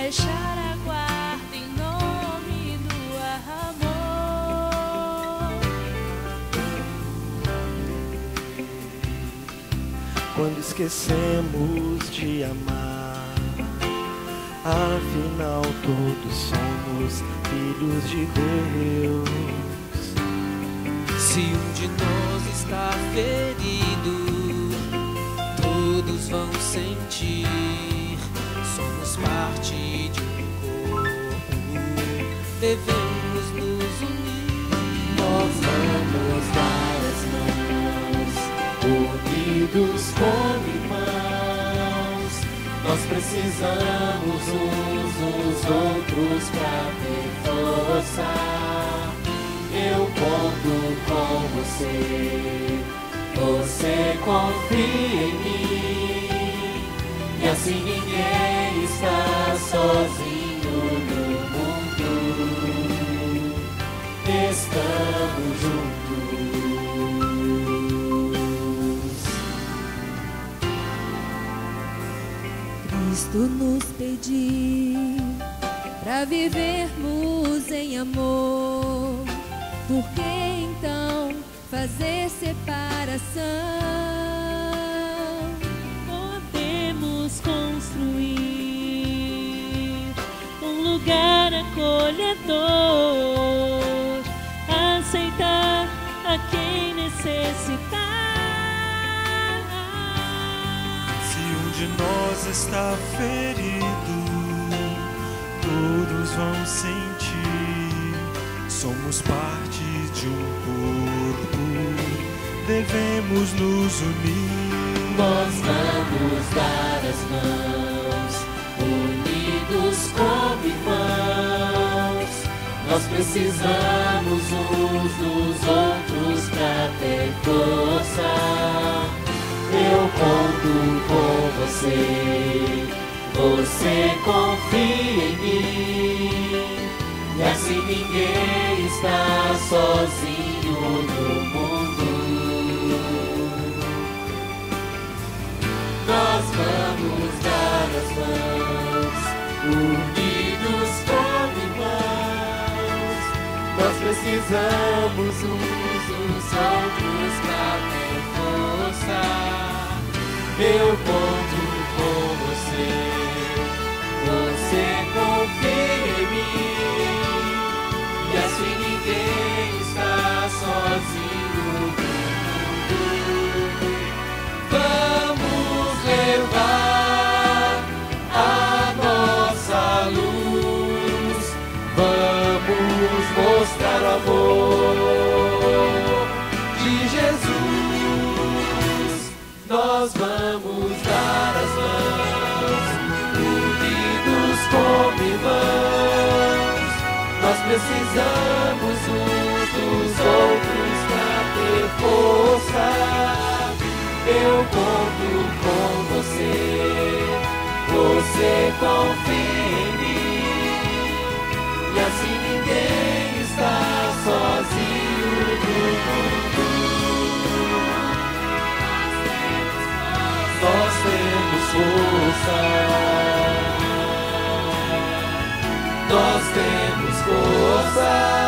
baixar a guarda em nome do amor. Quando esquecemos de amar, afinal todos somos filhos de Deus. Se um de nós está ferido, todos vão sentir. Somos parte de um corpo, devemos nos unir. Nós vamos dar as mãos, unidos como irmãos. Nós precisamos uns dos outros pra ter força. Eu conto com você, você confia em mim, e assim ninguém está sozinho no mundo. Estamos juntos. Cristo nos pediu para vivermos em amor. Por que então fazer separação? Podemos construir um lugar acolhedor, aceitar a quem necessitar. Se um de nós está ferido, todos vão sentir. Somos parte de um corpo, devemos nos unir. Nós vamos dar as mãos, unidos como irmãos. Nós precisamos uns dos outros pra ter força. Eu conto com você, você confia em mim, e assim ninguém está sozinho no mundo. Nós vamos dar as mãos, unidos como irmãos. Nós precisamos uns dos outros pra ter força. Eu conto com você, você confia em mim, e assim ninguém está sozinho no mundo. Vamos levar a nossa luz, vamos mostrar o amor de Jesus. Nós vamos dar as mãos, unidos como irmãos. Nós precisamos uns dos outros pra ter força. Eu conto com você, você confia em mim, e assim ninguém está sozinho no mundo. Nós temos força, nós temos força.